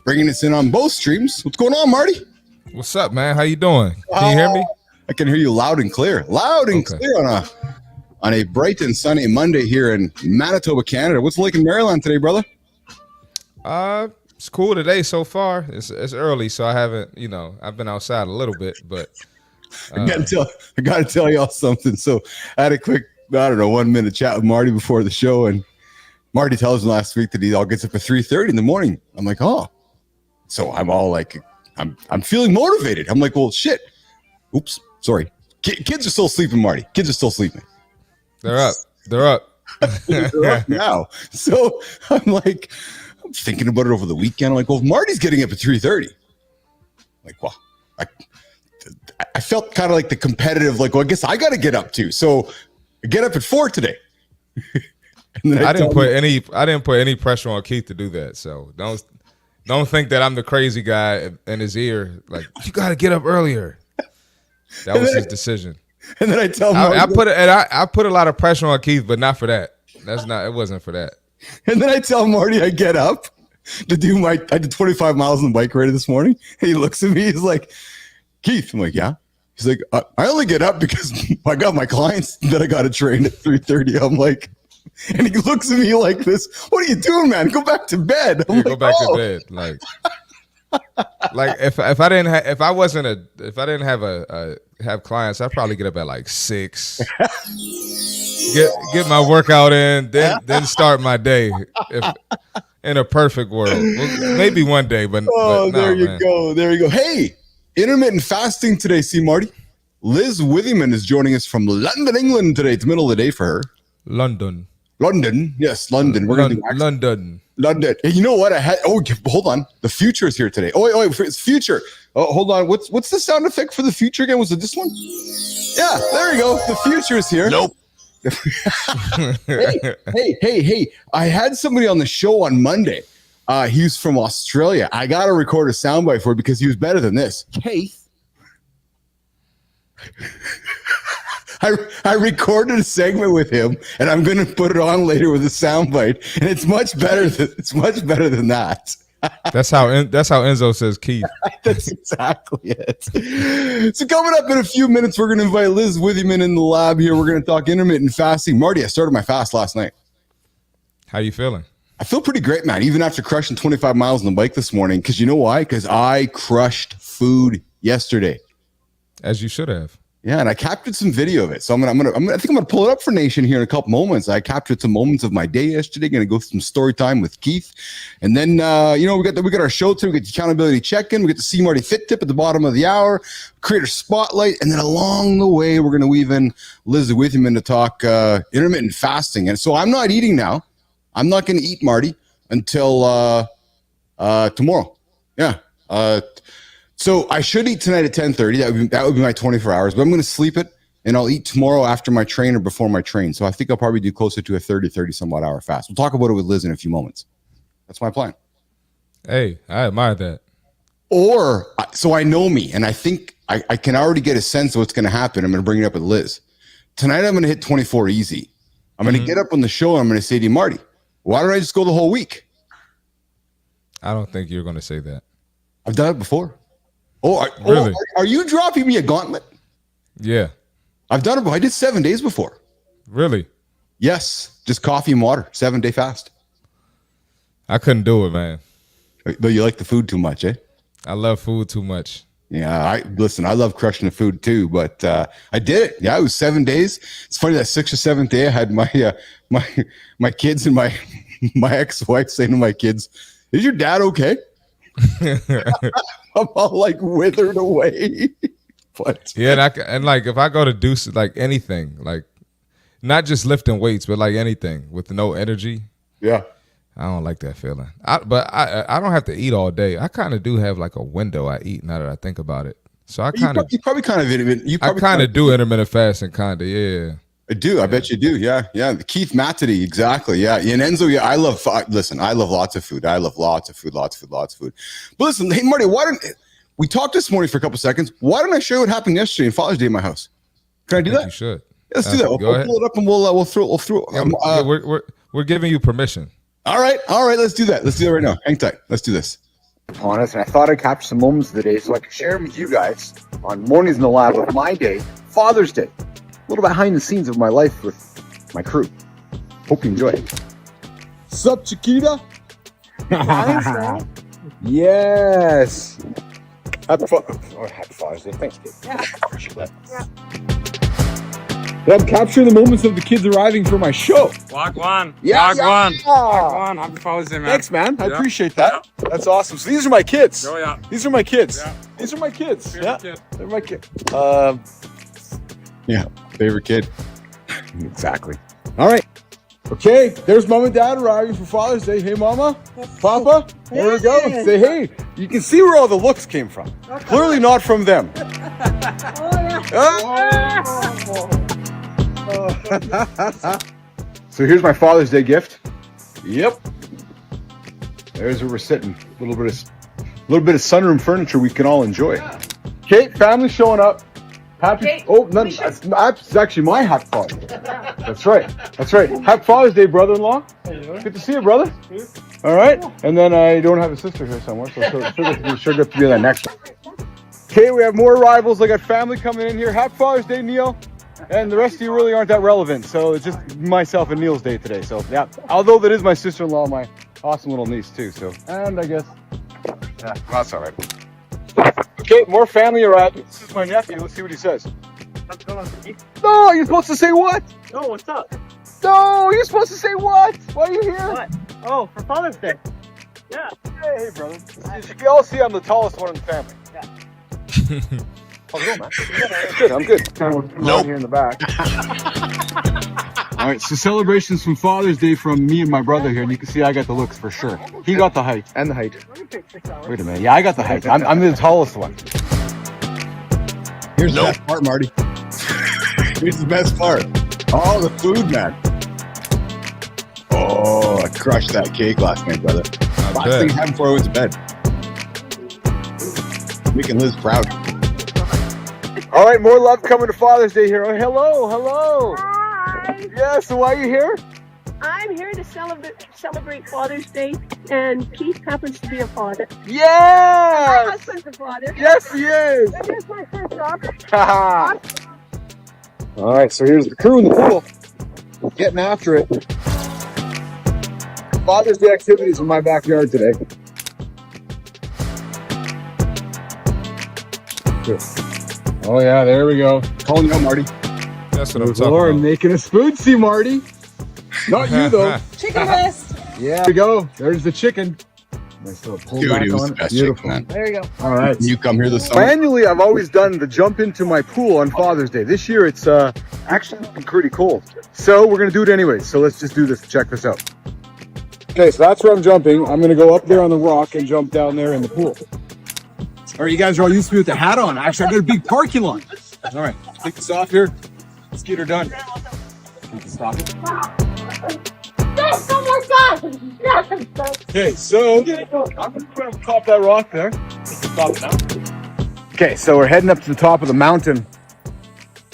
bringing us in on both streams. What's going on, Marty? What's up, man? How you doing? Can you hear me? I can hear you loud and clear. Loud and clear on a bright and sunny Monday here in Manitoba, Canada. What's it like in Maryland today, brother? It's cool today so far. It's early, so I haven't, I've been outside a little bit, but I gotta tell y'all something. So I had a quick, 1 minute chat with Marty before the show, and Marty tells me last week that he all gets up at 3:30 in the morning. I'm like, oh. So I'm all like, I'm feeling motivated. I'm like, well, shit. Oops, sorry. Kids are still sleeping, Marty. Kids are still sleeping. They're up. They're up. They're up now. So I'm like, I'm thinking about it over the weekend. I'm like, well, if Marty's getting up at 3:30. Like, well, I felt kind of like the competitive, like, well, I guess I got to get up too. So I get up at 4 today. And then I didn't put any pressure on Keith to do that. So don't think that I'm the crazy guy in his ear. Like, you got to get up earlier. That was his decision. And then I tell him, I put a lot of pressure on Keith, but not for that. It wasn't for that. And then I tell Marty I get up to do I did 25 miles on the bike ride this morning. And he looks at me, he's like, Keith. I'm like, yeah. He's like, I only get up because I got my clients that I got to train at 3:30. I'm like, and he looks at me like this. What are you doing, man? Go back to bed. I'm like, go back to bed. Like if I didn't have clients, I'd probably get up at like 6. Get my workout in, then start my day. If in a perfect world, well, maybe one day, but there you go. Hey, intermittent fasting today. See, Marty, Liz Withyman is joining us from London, England today. It's the middle of the day for her. London, yes, London. We're gonna do London. Hey, you know what? Hold on. The future is here today. Wait, it's future. Oh, hold on. What's the sound effect for the future again? Was it this one? Yeah, there you go. The future is here. Nope. Hey! I had somebody on the show on Monday. He was from Australia. I gotta record a soundbite for it because he was better than this. Keith. I recorded a segment with him, and I'm going to put it on later with a soundbite, and it's much better than that. That's how Enzo says Keith. That's exactly it. So coming up in a few minutes, we're going to invite Liz Withyman in the lab here. We're going to talk intermittent fasting. Marty, I started my fast last night. How you feeling? I feel pretty great, man, even after crushing 25 miles on the bike this morning. Because you know why? Because I crushed food yesterday. As you should have. Yeah, and I captured some video of it. So I think I'm gonna pull it up for Nation here in a couple moments. I captured some moments of my day yesterday. Gonna go through some story time with Keith, and then we got our show today. We get the accountability check-in. We get to see Marty Fit Tip at the bottom of the hour, creator spotlight, and then along the way we're gonna weave in Liz Withyman to talk intermittent fasting. And so I'm not eating now. I'm not gonna eat, Marty, until tomorrow. Yeah. So I should eat tonight at 10:30. That would be my 24 hours. But I'm going to sleep it, and I'll eat tomorrow after my train or before my train. So I think I'll probably do closer to a 30 some odd hour fast. We'll talk about it with Liz in a few moments. That's my plan. Hey, I admire that. So I know me, and I think I can already get a sense of what's going to happen. I'm going to bring it up with Liz. Tonight I'm going to hit 24 easy. I'm going to get up on the show, and I'm going to say to you, Marty, why don't I just go the whole week? I don't think you're going to say that. I've done it before. Really? Are you dropping me a gauntlet? Yeah. I've done it before. I did 7 days before. Really? Yes. Just coffee and water. 7-day fast. I couldn't do it, man. But you like the food too much, eh? I love food too much. Yeah. I love crushing the food too, but I did it. Yeah, it was 7 days. It's funny that 6th or 7th day I had my kids and my ex-wife saying to my kids, "Is your dad okay?" I'm all like withered away. But yeah, and if I go to do like anything, like not just lifting weights, but like anything with no energy. Yeah, I don't like that feeling. But I don't have to eat all day. I kind of do have like a window I eat now that I think about it. So I kind of do intermittent fasting, kind of. Yeah. I do. I bet you do. Yeah. Yeah. Keith Matity. Exactly. Yeah. And Enzo. Yeah. I love lots of food. I love lots of food. But listen, hey, Marty, we talked this morning for a couple seconds. Why don't I show you what happened yesterday in Father's Day at my house? Can I do that? You should. Yeah, let's do that. We'll pull it up and we'll throw. We're giving you permission. All right. Let's do that. Let's do that right now. Hang tight. Let's do this. on us, and I thought I'd capture some moments of the day so I could share them with you guys on Mornings in the Lab of my day, Father's Day. A little behind the scenes of my life with my crew. Hope you enjoy it. Sup, Chiquita? Yes. Happy Father's Day. Thanks, kid. Yeah. Appreciate that. Yeah. I'm capturing the moments of the kids arriving for my show. Wagwan. Yeah, Wagwan. yeah. Wagwan. Happy Father's Day, man. Thanks, man. I Yeah. appreciate that. That's awesome. So these are my kids. Oh, yeah. These are my kids. Yeah. These are my kids. Favorite Yeah. kid. They're my kids. Yeah. Favorite kid. Exactly. All right. Okay. There's Mom and Dad arriving for Father's Day. Hey, Mama. Papa. There we go. Say hey. You can see where all the looks came from. Clearly not from them. So here's my Father's Day gift. Yep. There's where we're sitting. A little bit of sunroom furniture we can all enjoy. Okay, family showing up. Happy. Okay, Oh, no, that's actually my happy Father's Day. That's right. That's right. Happy Father's Day, brother-in-law. Good to see you, brother. All right. And then I don't have a sister here somewhere, so sure get to be that next one. Okay, we have more arrivals. I got family coming in here. Happy Father's Day, Neil. And the rest of you really aren't that relevant. So it's just myself and Neil's day today. So yeah, although that is my sister-in-law, my awesome little niece too. So, and I guess, yeah, that's all right. Okay, more family arriving. This is my nephew. Let's see what he says. What's going on, Keith? No, you're supposed to say what? No, what's up? No, you're supposed to say what? Why are you here? What? Oh, for Father's Day. Yeah. Hey, brother. As you can all see, I'm the tallest one in the family. Yeah. How's it going, man? Good, I'm good. Kind of nope. Here in the back. All right, so celebrations from Father's Day from me and my brother here, and you can see I got the looks for sure. He got the height and the height. Wait a minute, yeah, I got the height. I'm the tallest one. Here's the best part, Marty. Here's the best part. Oh, the food, man. Oh, I crushed that cake last night, brother. Last thing I had before I went to bed. Making Liz proud. All right, more love coming to Father's Day here. Oh, hello. Hi. Yeah, so why are you here? I'm here to celebrate Father's Day, and Keith happens to be a father. My Yes! husband's a father. Yes, he is! And here's my first daughter. All right, so here's the crew in the pool. Getting after it. Father's Day activities in my backyard today. Oh yeah, there we go. Calling you out, Marty. That's what I'm talking Lauren about. making a spoon, Marty. Not you though. Chicken list. Yeah. There we go. There's the chicken. Nice little pull back Dude, it was on the it. best Beautiful. chicken, man. There you go. All right. You come here this summer. Annually, I've always done the jump into my pool on Father's Day. This year, it's actually pretty cold. So we're gonna do it anyway. So let's just do this. Check this out. Okay, so that's where I'm jumping. I'm gonna go up there on the rock and jump down there in the pool. All right, you guys are all used to me with the hat on. Actually, I got a big parking lot. All right, take this off here. Let's get her done. You can stop it. Yes, oh my God. Yes. Okay, so I'm gonna put on top of that rock there. Stop it now. Okay, so we're heading up to the top of the mountain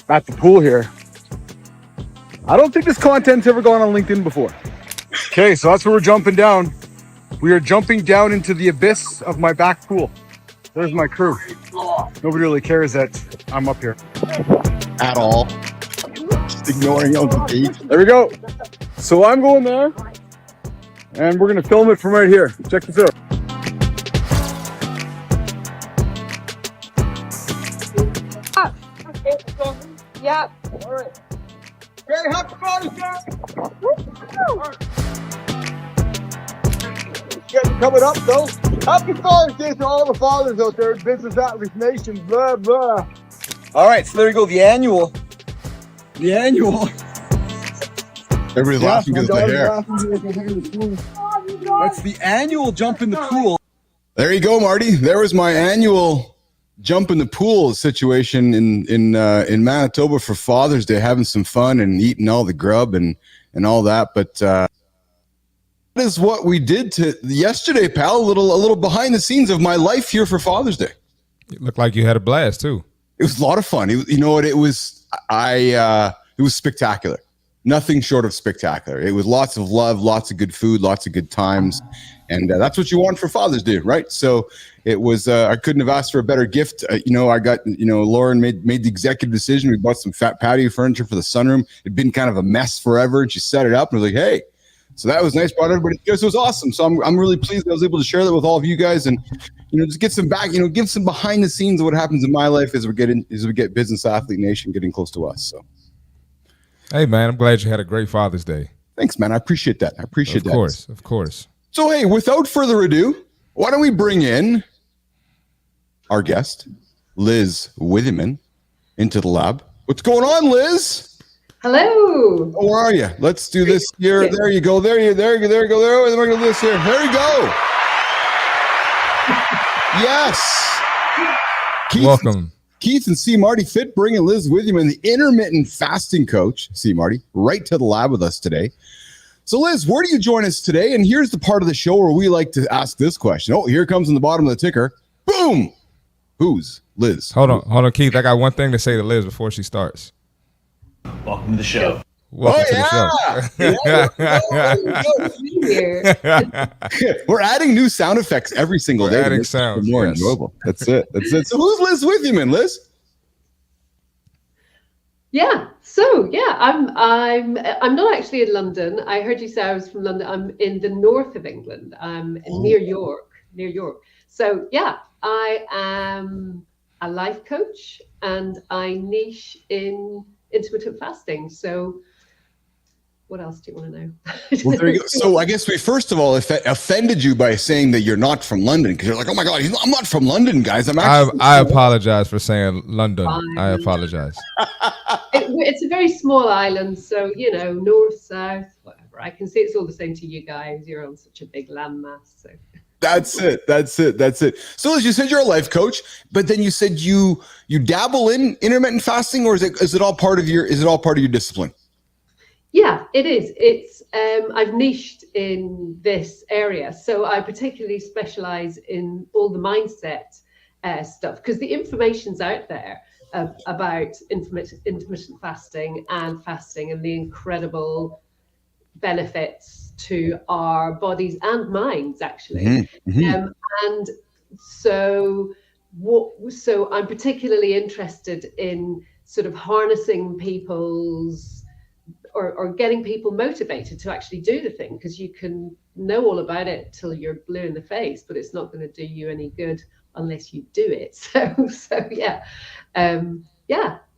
at the pool here. I don't think this content's ever gone on LinkedIn before. Okay, so that's where we're jumping down. We are jumping down into the abyss of my back pool. There's my crew. Nobody really cares that I'm up here. At all. Just ignoring Uncle Pete. There we go. So I'm going there, and we're gonna film it from right here. Check this out. Yeah. All right. Hey, happy Father's Day! Getting coming up though. Happy Father's Day to all the fathers out there in Business Atlas Nation. Blah blah. All right, so there we go. The annual. Everybody's laughing because of the hair. That's the annual jump in the pool. There you go, Marty. There was my annual jump in the pool situation in Manitoba for Father's Day, having some fun and eating all the grub and all that. But that is what we did to yesterday, pal. A little behind the scenes of my life here for Father's Day. It looked like you had a blast too. It was a lot of fun. You know what? It was spectacular. Nothing short of spectacular. It was lots of love, lots of good food, lots of good times. And that's what you want for Father's Day, right? So it was, I couldn't have asked for a better gift. I got, Lauren made the executive decision. We bought some fat patio furniture for the sunroom. It'd been kind of a mess forever. And she set it up and was like, hey, so that was nice. Brought everybody. It was awesome. So I'm really pleased I was able to share that with all of you guys and, just get some back, give some behind the scenes of what happens in my life as we get Business Athlete Nation getting close to us. So. Hey, man, I'm glad you had a great Father's Day. Thanks, man. I appreciate that. Of course. So, hey, without further ado, why don't we bring in our guest, Liz Withyman, into the lab. What's going on, Liz? Hello. How are you? Let's do this here. There you go. There you go. Then we're going to do this here. There you go. Yes. Welcome. Keith and C. Marty Fit bringing Liz Withyman, the intermittent fasting coach, C. Marty, right to the lab with us today. So, Liz, where do you join us today? And here's the part of the show where we like to ask this question. Oh, here it comes in the bottom of the ticker. Boom. Who's Liz? Hold on, Keith. I got one thing to say to Liz before she starts. Welcome to the show. Welcome to the show. We're adding new sound effects every single day. Adding sounds. More enjoyable. That's it. So who's Liz Withyman, Liz? Yeah. So I'm not actually in London. I heard you say I was from London. I'm in the north of England. I'm near York. So yeah, I am a life coach and I niche in intermittent fasting. So what else do you want to know? Well, there you go. So I guess we first of all offended you by saying that you're not from London because you're like, oh my God, I'm not from London, guys. I apologize for saying London. I apologize. It's a very small island, so north, south, whatever. I can see it's all the same to you guys. You're on such a big landmass. So that's it. So as you said, you're a life coach, but then you said you dabble in intermittent fasting, or is it all part of your discipline? Yeah, it is. It's I've niched in this area, so I particularly specialize in all the mindset stuff because the information's out there about intermittent fasting and the incredible benefits to our bodies and minds, actually. Mm-hmm. And so I'm particularly interested in sort of harnessing people's or getting people motivated to actually do the thing, because you can know all about it till you're blue in the face, but it's not going to do you any good unless you do it.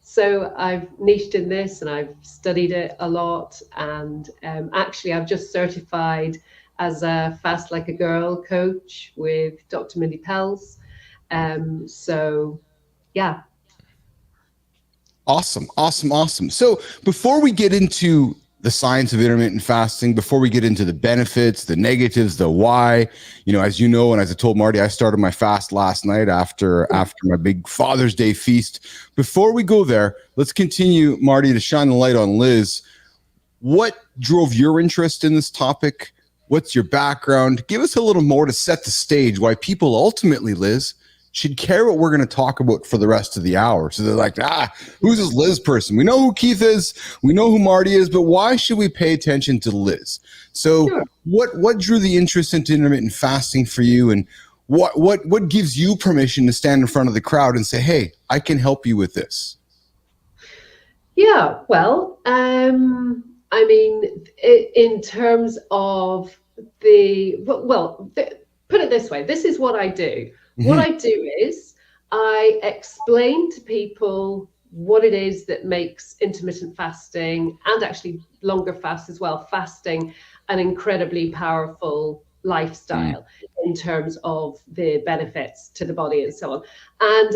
So I've niched in this and I've studied it a lot, and actually I've just certified as a Fast Like a Girl coach with Dr. Mindy Pels. So yeah. Awesome. So before we get into the science of intermittent fasting, before we get into the benefits, the negatives, the why, as you know, and as I told Marty, I started my fast last night after my big Father's Day feast. Before we go there, let's continue, Marty, to shine the light on Liz. What drove your interest in this topic? What's your background? Give us a little more to set the stage why people ultimately, Liz, should care what we're going to talk about for the rest of the hour. So they're like, who's this Liz person? We know who Keith is. We know who Marty is, but why should we pay attention to Liz? So sure. What drew the interest into intermittent fasting for you? And what gives you permission to stand in front of the crowd and say, hey, I can help you with this? Yeah, well, I mean, in terms of put it this way, this is what I do. What I do is I explain to people what it is that makes intermittent fasting, and actually longer fasts as well, fasting an incredibly powerful lifestyle in terms of the benefits to the body and so on. And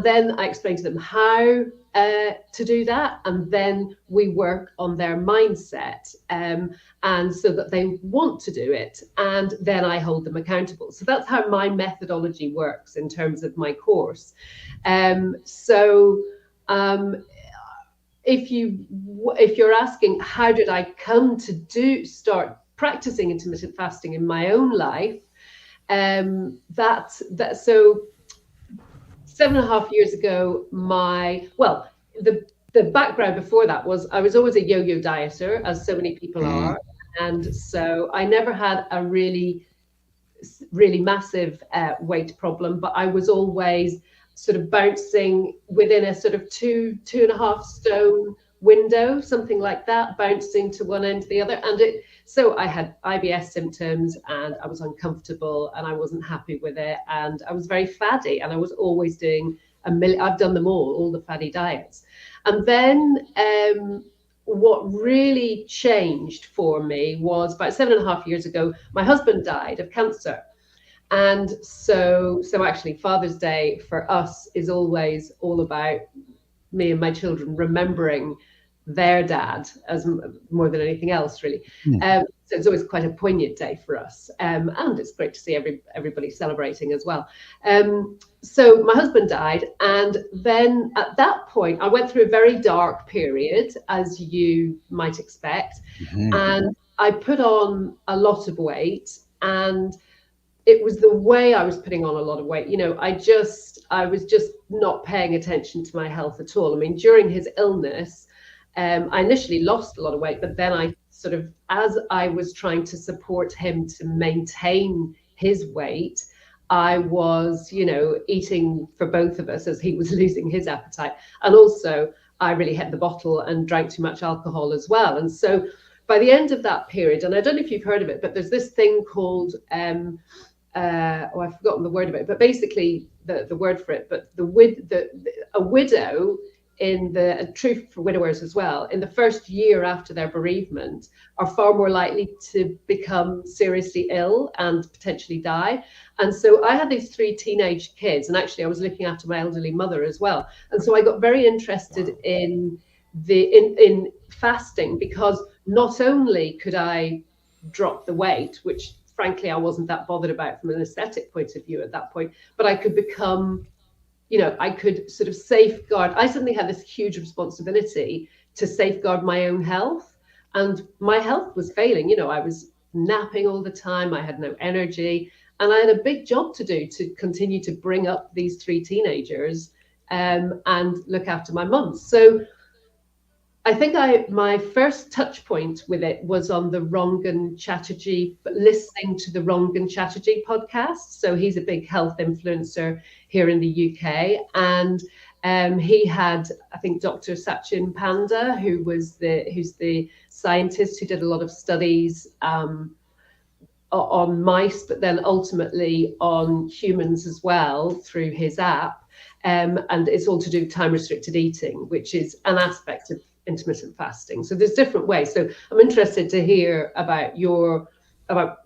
then I explain to them how to do that, and then we work on their mindset, and so that they want to do it, and then I hold them accountable. So that's how my methodology works in terms of my course. If you're asking how did I come to start practicing intermittent fasting in my own life, so 7.5 years ago, the background before that was I was always a yo-yo dieter, as so many people are. And so I never had a really massive weight problem, but I was always sort of bouncing within a sort of 2.5 stone window, something like that, bouncing to one end to the other. And so I had IBS symptoms, and I was uncomfortable, and I wasn't happy with it, and I was very fatty, and I was always doing I've done them all the fatty diets. And then what really changed for me was about 7.5 years ago, my husband died of cancer. And so actually Father's Day for us is always all about me and my children remembering their dad as more than anything else, really. So it's always quite a poignant day for us, and it's great to see everybody celebrating as well. So my husband died, and then at that point I went through a very dark period, as you might expect, and I put on a lot of weight, and it was the way I was putting on a lot of weight. You know, I was just not paying attention to my health at all. I mean, during his illness, I initially lost a lot of weight, but then I sort of, as I was trying to support him to maintain his weight, I was, you know, eating for both of us as he was losing his appetite. And also I really hit the bottle and drank too much alcohol as well. And so by the end of that period, and I don't know if you've heard of it, but there's this thing called, I've forgotten the word of it, but basically the word for it, but a widow, in the truth for widowers as well, in the first year after their bereavement, are far more likely to become seriously ill and potentially die. And so I had these 3 teenage kids, and actually I was looking after my elderly mother as well. And so I got very interested in fasting, because not only could I drop the weight, which frankly I wasn't that bothered about from an aesthetic point of view at that point, but I could become, you know, I could sort of safeguard. I suddenly had this huge responsibility to safeguard my own health, and my health was failing. You know, I was napping all the time. I had no energy, and I had a big job to do to continue to bring up these 3 teenagers and look after my mum. So I think my first touch point with it was on the Rangan Chatterjee, but listening to the Rangan Chatterjee podcast. So he's a big health influencer here in the UK, and he had, I think, Dr. Sachin Panda, who's the scientist who did a lot of studies on mice, but then ultimately on humans as well through his app, and it's all to do with time restricted eating, which is an aspect of intermittent fasting. So there's different ways. So I'm interested to hear about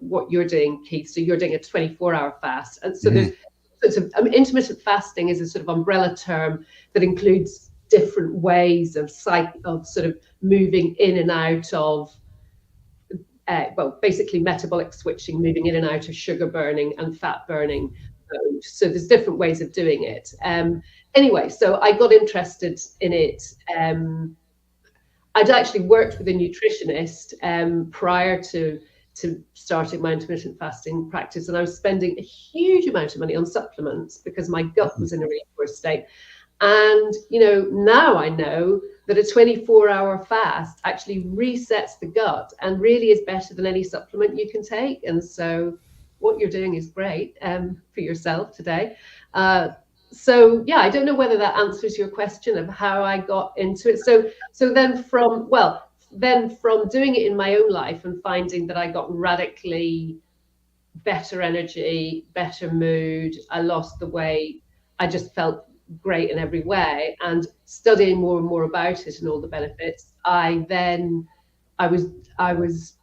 what you're doing, Keith. So you're doing a 24-hour fast, and so intermittent fasting is a sort of umbrella term that includes different ways of sort of moving in and out of basically metabolic switching, moving in and out of sugar burning and fat burning. So there's different ways of doing it. Anyway, so I got interested in it. I'd actually worked with a nutritionist prior to starting my intermittent fasting practice, and I was spending a huge amount of money on supplements because my gut was in a really poor state. And you know, now I know that a 24-hour fast actually resets the gut and really is better than any supplement you can take. And so what you're doing is great for yourself today. So yeah, I don't know whether that answers your question of how I got into it. So then from doing it in my own life and finding that I got radically better energy, better mood, I lost the weight, I just felt great in every way, and studying more and more about it and all the benefits, I was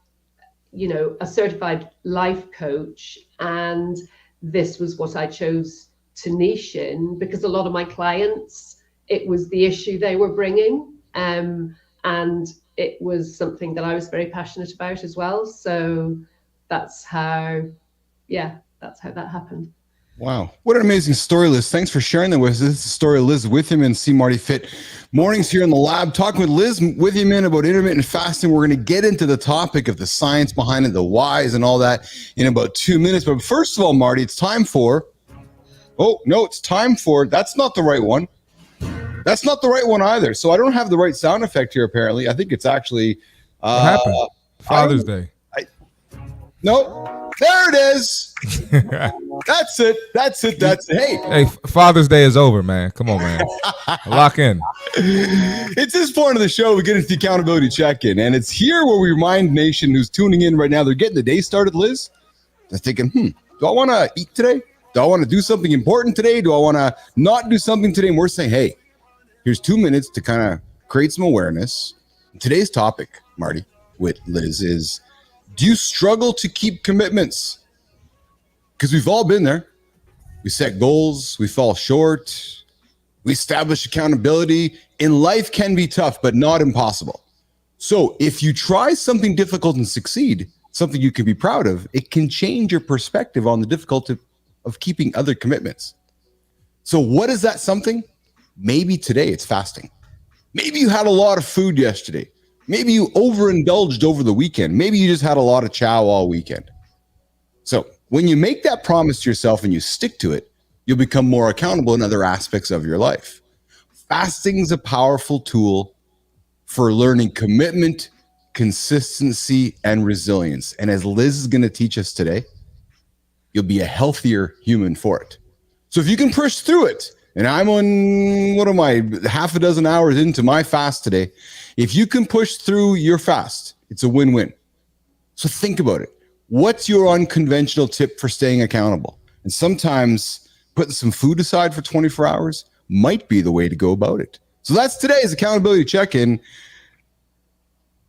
you know, a certified life coach, and this was what I chose to niche in because a lot of my clients, it was the issue they were bringing, and it was something that I was very passionate about as well. So that's how that happened. Wow. What an amazing story, Liz. Thanks for sharing that with us. This is the story of Liz Witham and See Marty Fit mornings here in the lab, talking with Liz Witham about intermittent fasting. We're going to get into the topic of the science behind it, the whys and all that in about 2 minutes. But first of all, Marty, it's time for, that's not the right one. That's not the right one either. So I don't have the right sound effect here, apparently. I think it's actually, what happened? Father's Day. No, there it is. That's it. Hey, Father's Day is over, man. Come on, man. Lock in. it's this point of the show. We get into the accountability check-in, and it's here where we remind Nation who's tuning in right now. They're getting the day started, Liz. They're thinking, do I want to eat today? Do I want to do something important today? Do I want to not do something today? And we're saying, hey, here's 2 minutes to kind of create some awareness. Today's topic, Marty, with Liz, is do you struggle to keep commitments? Because we've all been there. We set goals, we fall short, we establish accountability. And life can be tough, but not impossible. So if you try something difficult and succeed, something you can be proud of, it can change your perspective on the difficulty of keeping other commitments. So what is that something? Maybe today it's fasting. Maybe you had a lot of food yesterday. Maybe you overindulged over the weekend. Maybe you just had a lot of chow all weekend. So when you make that promise to yourself and you stick to it, you'll become more accountable in other aspects of your life. Fasting is a powerful tool for learning commitment, consistency, and resilience. And as Liz is going to teach us today, you'll be a healthier human for it. So if you can push through it, and I'm on, half a dozen hours into my fast today. If you can push through your fast, it's a win-win. So think about it. What's your unconventional tip for staying accountable? And sometimes putting some food aside for 24 hours might be the way to go about it. So that's today's accountability check-in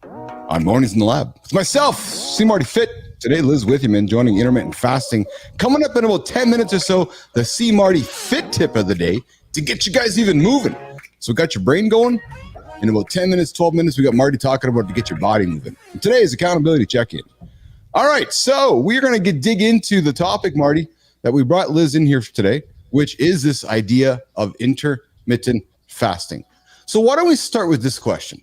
on Mornings in the Lab. It's myself, C. Marty Fit. Today, Liz with you, man, joining intermittent fasting. Coming up in about 10 minutes or so, the C. Marty Fit tip of the day to get you guys even moving. So we got your brain going. In about 10 minutes, 12 minutes, we got Marty talking about to get your body moving. And today is accountability check-in. All right, so we're going to dig into the topic, Marty, that we brought Liz in here for today, which is this idea of intermittent fasting. So why don't we start with this question?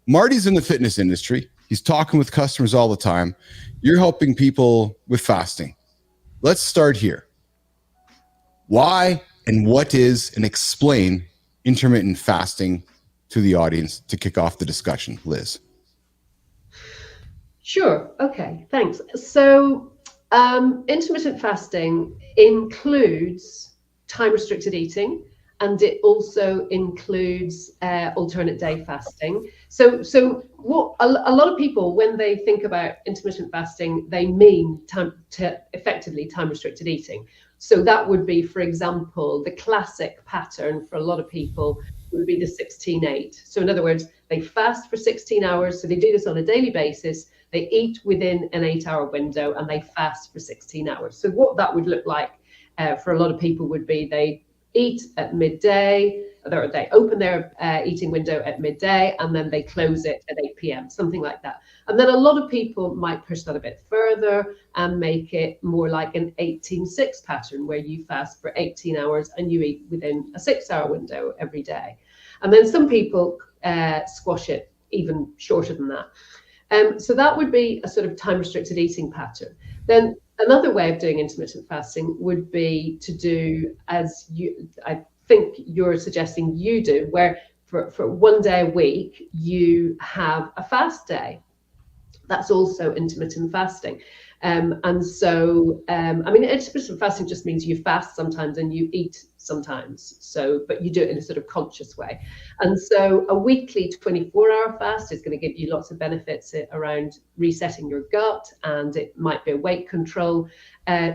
Marty's in the fitness industry. He's talking with customers all the time. You're helping people with fasting. Let's start here. Why and what is, and explain intermittent fasting to the audience to kick off the discussion, Liz. Sure. Okay. Thanks. So intermittent fasting includes time-restricted eating, and it also includes alternate day fasting. So what a lot of people, when they think about intermittent fasting, they mean effectively time-restricted eating. So that would be, for example, the classic pattern for a lot of people would be the 16-8. So in other words, they fast for 16 hours. So they do this on a daily basis. They eat within an 8-hour window and they fast for 16 hours. So what that would look like for a lot of people would be they eat at midday, or they open their eating window at midday and then they close it at 8 p.m., something like that. And then a lot of people might push that a bit further and make it more like an 18-6 pattern where you fast for 18 hours and you eat within a 6-hour window every day. And then some people squash it even shorter than that. So that would be a sort of time-restricted eating pattern. Then another way of doing intermittent fasting would be to do as I think you're suggesting you do, where for 1 day a week, you have a fast day. That's also intermittent fasting. And so, I mean, intermittent fasting just means you fast sometimes and you eat sometimes. So, but you do it in a sort of conscious way. And so a weekly 24-hour fast is going to give you lots of benefits around resetting your gut, and it might be a weight control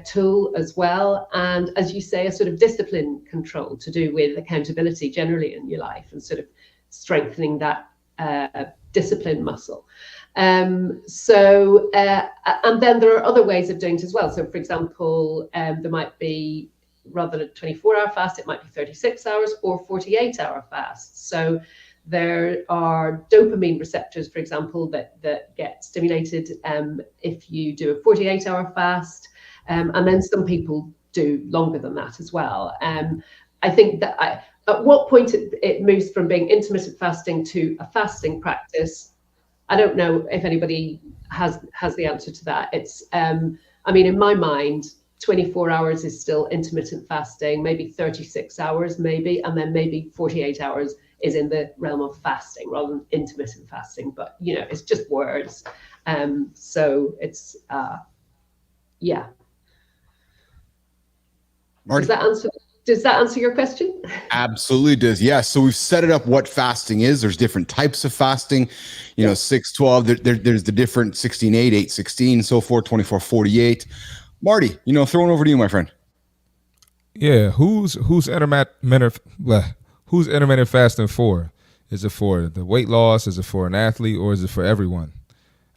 tool as well. And as you say, a sort of discipline control to do with accountability generally in your life and sort of strengthening that discipline muscle. And then there are other ways of doing it as well. So for example, there might be, rather than a 24-hour fast, it might be 36 hours or 48-hour fasts. So there are dopamine receptors, for example, that get stimulated if you do a 48-hour fast. And then some people do longer than that as well. I think that at what point it moves from being intermittent fasting to a fasting practice, I don't know if anybody has the answer to that. It's, I mean, in my mind, 24 hours is still intermittent fasting, maybe 36 hours, maybe, and then maybe 48 hours is in the realm of fasting rather than intermittent fasting, but it's just words. So it's yeah. Marty? Does that answer your question? Absolutely does. Yeah. So we've set it up what fasting is. There's different types of fasting, 6-12. There's the different 16-8, 8-16, so forth, 24-48. Marty, throwing over to you, my friend. Yeah. Who's intermittent fasting for? Is it for the weight loss? Is it for an athlete, or is it for everyone?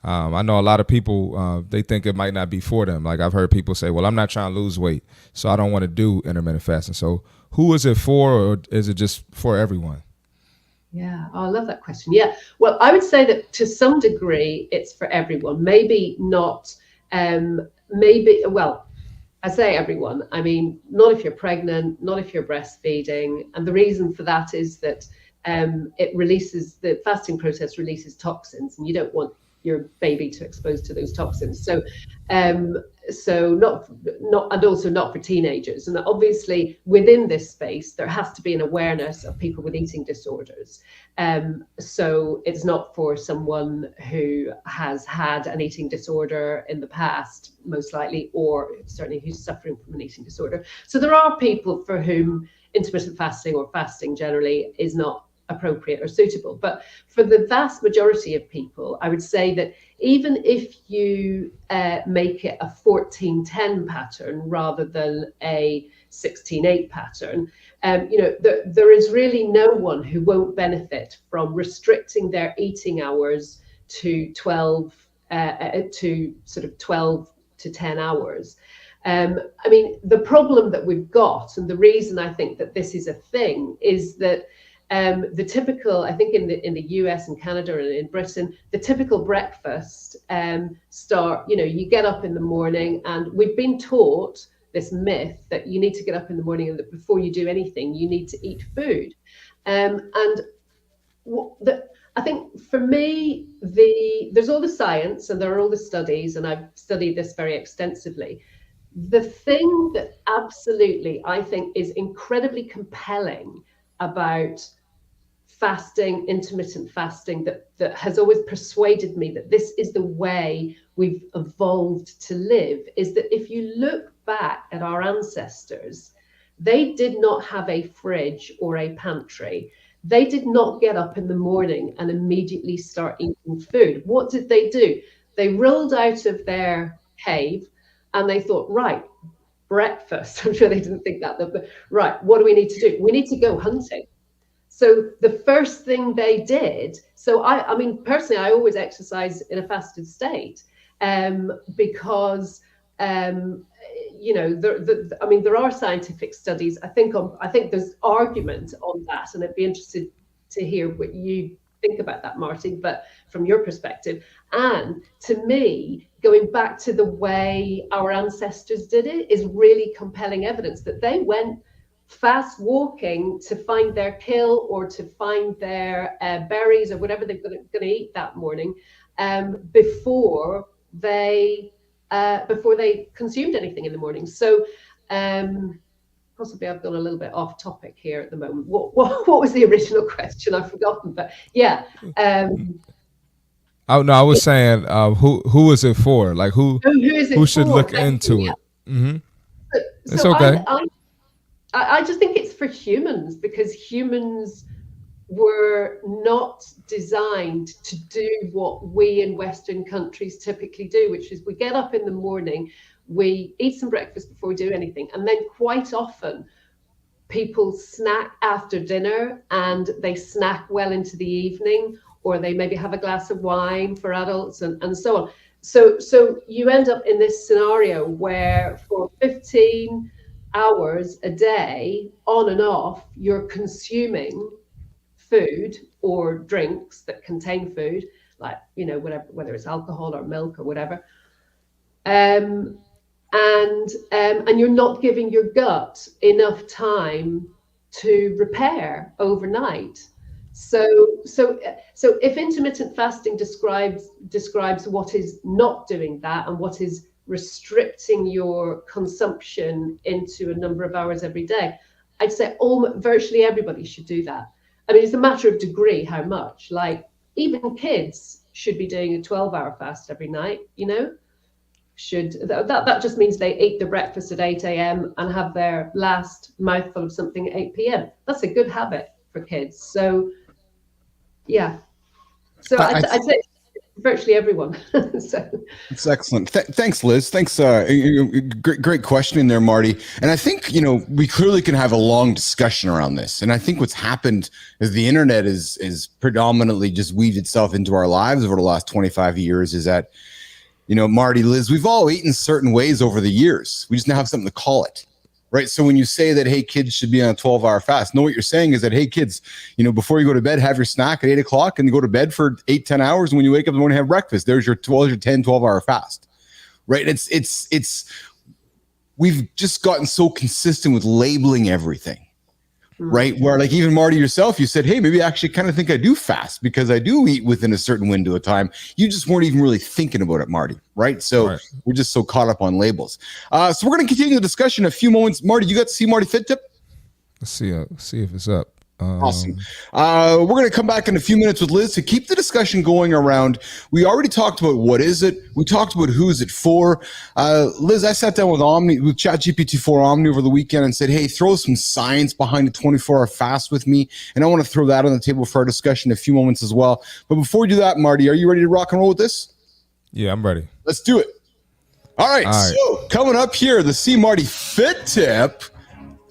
I know a lot of people, they think it might not be for them. Like I've heard people say, well, I'm not trying to lose weight, so I don't want to do intermittent fasting. So who is it for, or is it just for everyone? Yeah, I love that question. Yeah, well, I would say that to some degree it's for everyone. Maybe not, well, I say everyone. I mean, not if you're pregnant, not if you're breastfeeding. And the reason for that is that the fasting process releases toxins, and you don't want your baby to expose to those toxins. So not and also not for teenagers. And obviously within this space there has to be an awareness of people with eating disorders. So it's not for someone who has had an eating disorder in the past, most likely, or certainly who's suffering from an eating disorder. So there are people for whom intermittent fasting or fasting generally is not appropriate or suitable. But for the vast majority of people, I would say that even if you make it a 14-10 pattern rather than a 16-8 pattern, there is really no one who won't benefit from restricting their eating hours to 12 to 10 hours. I mean, the problem that we've got, and the reason I think that this is a thing, is that the typical, I think in the US and Canada and in Britain, the typical breakfast you get up in the morning, and we've been taught this myth that you need to get up in the morning and that before you do anything, you need to eat food. I think for me, there's all the science and there are all the studies, and I've studied this very extensively. The thing that absolutely I think is incredibly compelling about fasting, intermittent fasting, that has always persuaded me that this is the way we've evolved to live, is that if you look back at our ancestors, they did not have a fridge or a pantry. They did not get up in the morning and immediately start eating food. What did they do? They rolled out of their cave and they thought, right, breakfast. I'm sure they didn't think that, but right, what do we need to do? We need to go hunting. So the first thing they did, so I mean, personally, I always exercise in a fasted state because, there are scientific studies. I think there's argument on that, and I'd be interested to hear what you think about that, Marty, but from your perspective. And to me, going back to the way our ancestors did it is really compelling evidence that they went fast walking to find their kill or to find their berries or whatever they're going to eat that morning before they consumed anything in the morning. So possibly I've gone a little bit off topic here at the moment. What was the original question? I've forgotten, but yeah. Oh no, I was saying who is it for? Like who should look into it? Mm-hmm. It's okay. I just think it's for humans, because humans were not designed to do what we in Western countries typically do, which is we get up in the morning, we eat some breakfast before we do anything, and then quite often people snack after dinner and they snack well into the evening, or they maybe have a glass of wine for adults and so on. So you end up in this scenario where for 15 hours a day on and off, you're consuming food or drinks that contain food, like, whether it's alcohol or milk or whatever. And you're not giving your gut enough time to repair overnight. So if intermittent fasting describes what is not doing that and what is restricting your consumption into a number of hours every day, I'd say virtually everybody should do that. I mean, it's a matter of degree, how much. Like, even kids should be doing a 12-hour fast every night, you know? That just means they eat their breakfast at 8 a.m. and have their last mouthful of something at 8 p.m. That's a good habit for kids. So, yeah. So I'd say virtually everyone. So. It's excellent. Thanks, Liz. Thanks. Great question in there, Marty. And I think, we clearly can have a long discussion around this. And I think what's happened is the internet is predominantly just weaved itself into our lives over the last 25 years is that, Marty, Liz, we've all eaten certain ways over the years. We just now have something to call it. Right. So when you say that, hey, kids should be on a 12-hour fast, what you're saying is that, hey, kids, before you go to bed, have your snack at 8 o'clock and go to bed for 8-10 hours. And when you wake up in the morning, have breakfast. There's your 12-hour fast. Right. We've just gotten so consistent with labeling everything. Right. Where like even Marty yourself, you said, hey, maybe I actually kind of think I do fast because I do eat within a certain window of time. You just weren't even really thinking about it, Marty. Right. So we're just so caught up on labels. So we're going to continue the discussion in a few moments. Marty, you got to see Marty Fit Tip? Let's see if it's up. Awesome. We're going to come back in a few minutes with Liz to keep the discussion going around. We already talked about what is it. We talked about who is it for. Liz, I sat down with ChatGPT-4 Omni over the weekend and said, hey, throw some science behind a 24-hour fast with me. And I want to throw that on the table for our discussion in a few moments as well. But before we do that, Marty, are you ready to rock and roll with this? Yeah, I'm ready. Let's do it. All right. So coming up here, the See Marty Fit Tip.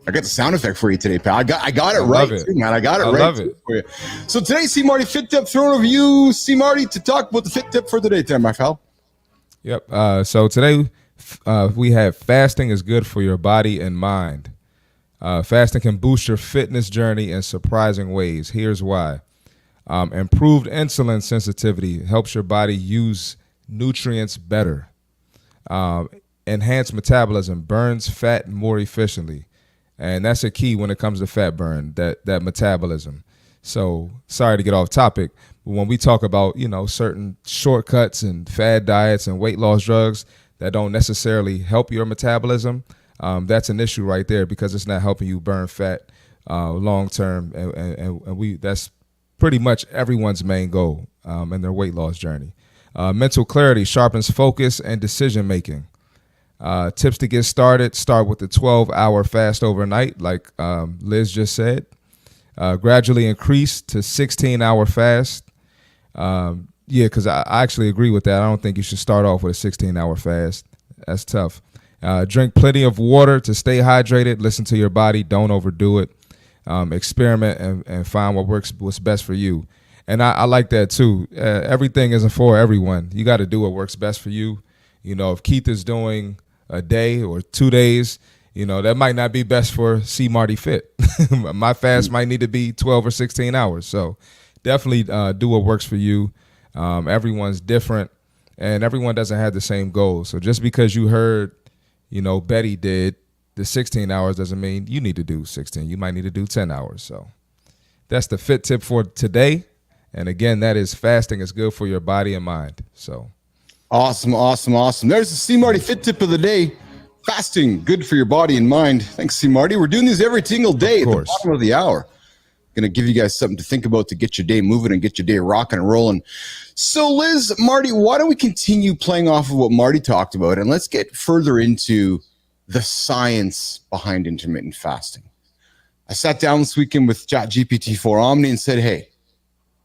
I got the sound effect for you today, pal. I got it right, too, man. I got it right for you. So today, See Marty Fit Tip, throwing over you, See Marty, to talk about the Fit Tip for the daytime, my pal. Yep. So today we have fasting is good for your body and mind. Fasting can boost your fitness journey in surprising ways. Here's why. Improved insulin sensitivity helps your body use nutrients better. Enhanced metabolism burns fat more efficiently. And that's a key when it comes to fat burn, that metabolism. So sorry to get off topic, but when we talk about, certain shortcuts and fad diets and weight loss drugs that don't necessarily help your metabolism, that's an issue right there because it's not helping you burn fat long term. And that's pretty much everyone's main goal in their weight loss journey. Mental clarity sharpens focus and decision making. Tips to get started: start with the 12-hour fast overnight, like Liz just said. Gradually increase to 16-hour fast. Because I actually agree with that. I don't think you should start off with a 16-hour fast. That's tough. Drink plenty of water to stay hydrated. Listen to your body. Don't overdo it. Experiment and find what's best for you. And I like that too. Everything isn't for everyone. You got to do what works best for you. If Keith is doing a day or 2 days, that might not be best for See Marty Fit. My fast might need to be 12 or 16 hours. So definitely do what works for you. Everyone's different and everyone doesn't have the same goals. So just because you heard, Betty did the 16 hours doesn't mean you need to do 16. You might need to do 10 hours. So that's the Fit Tip for today. And again, that is fasting is good for your body and mind. So Awesome. There's the See Marty Fit Tip of the day. Fasting, good for your body and mind. Thanks, See Marty. We're doing these every single day at the bottom of the hour. Going to give you guys something to think about to get your day moving and get your day rocking and rolling. So, Liz, Marty, why don't we continue playing off of what Marty talked about, and let's get further into the science behind intermittent fasting. I sat down this weekend with ChatGPT-4 Omni and said, hey,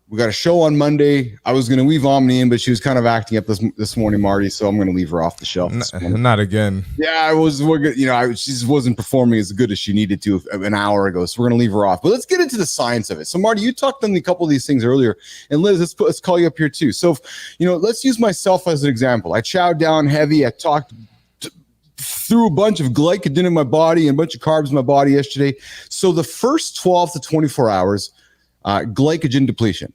we got a show on Monday. I was going to leave Omni in, but she was kind of acting up this morning, Marty. So I'm going to leave her off the shelf. Not again. Yeah, she just wasn't performing as good as she needed to an hour ago. So we're going to leave her off. But let's get into the science of it. So Marty, you talked on a couple of these things earlier, and Liz, let's call you up here too. So, let's use myself as an example. I chowed down heavy. I threw a bunch of glycogen in my body and a bunch of carbs in my body yesterday. So the first 12 to 24 hours, glycogen depletion.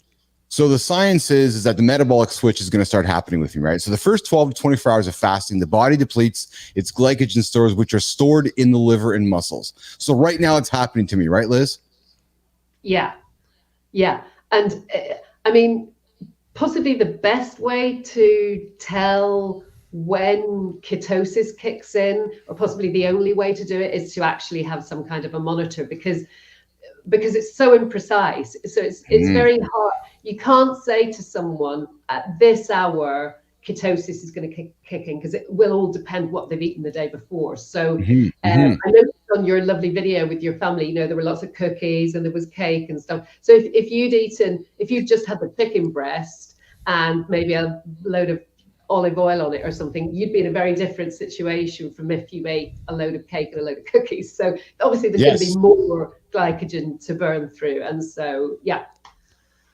So the science is that the metabolic switch is going to start happening with you, right? So the first 12 to 24 hours of fasting, the body depletes its glycogen stores, which are stored in the liver and muscles. So right now it's happening to me, right, Liz? Yeah. And I mean, possibly the best way to tell when ketosis kicks in, or possibly the only way to do it, is to actually have some kind of a monitor, because because it's so imprecise. So it's very hard. You can't say to someone at this hour ketosis is going to kick in, because it will all depend what they've eaten the day before. So I noticed on your lovely video with your family, there were lots of cookies and there was cake and stuff. So if you'd just had the chicken breast and maybe a load of olive oil on it or something, you'd be in a very different situation from if you ate a load of cake and a load of cookies. So obviously there's going to be more glycogen to burn through. And so, yeah.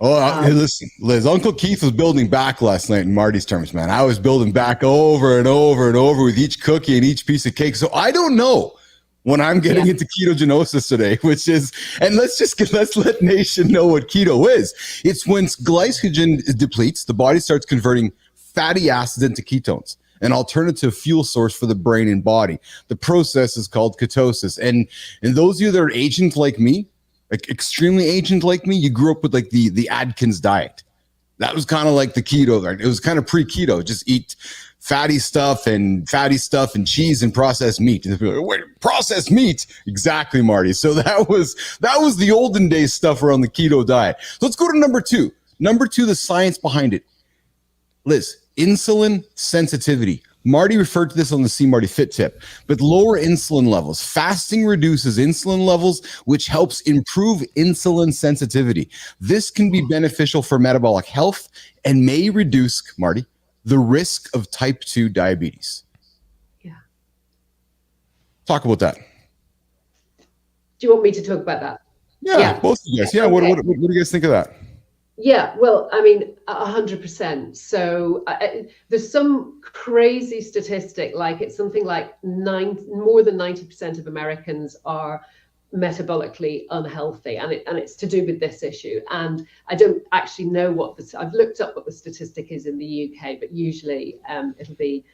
Oh, hey, listen, Liz, Uncle Keith was building back last night in Marty's terms, man. I was building back over and over and over with each cookie and each piece of cake. So I don't know when I'm getting into ketogenosis today, which is, and let's let nation know what keto is. It's when glycogen depletes, the body starts converting fatty acids into ketones, an alternative fuel source for the brain and body. The process is called ketosis. And those of you that are agent like me, like extremely agent like me, you grew up with like the Atkins diet. That was kind of like the keto, right? It was kind of pre-keto. Just eat fatty stuff and cheese and processed meat. And people are like, wait, processed meat? Exactly, Marty. So that was the olden days stuff around the keto diet. So let's go to number two. Number two, the science behind it. Liz, insulin sensitivity. Marty referred to this on the See Marty Fit tip, but lower insulin levels. Fasting reduces insulin levels, which helps improve insulin sensitivity. This can be beneficial for metabolic health and may reduce, Marty, the risk of type 2 diabetes. Yeah. Talk about that. Do you want me to talk about that? Yeah. Both of you guys. Yeah, okay. What do you guys think of that? Yeah, well, I mean, 100%. So there's some crazy statistic, like it's something like more than 90% of Americans are metabolically unhealthy, and it's to do with this issue. And I don't actually know I've looked up what the statistic is in the UK, but usually it'll be,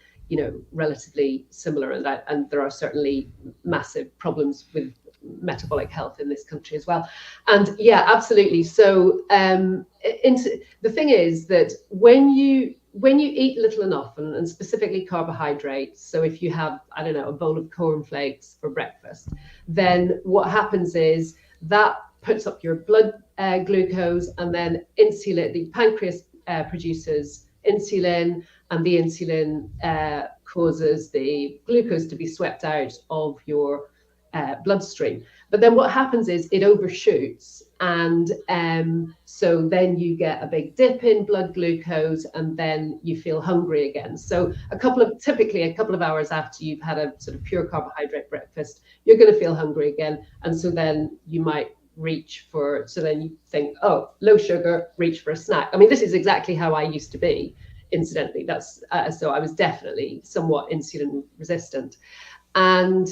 relatively similar. And there are certainly massive problems with metabolic health in this country as well. And yeah, absolutely. So the thing is that when you eat little enough, and specifically carbohydrates, so if you have, I don't know, a bowl of cornflakes for breakfast, then what happens is that puts up your blood glucose, and then insulin, the pancreas produces insulin, and the insulin causes the glucose to be swept out of your bloodstream. But then what happens is it overshoots, and so then you get a big dip in blood glucose, and then you feel hungry again. So typically a couple of hours after you've had a sort of pure carbohydrate breakfast, you're going to feel hungry again, and so then you might then you think, oh, low sugar, reach for a snack. I mean, this is exactly how I used to be, incidentally. That's so I was definitely somewhat insulin resistant. And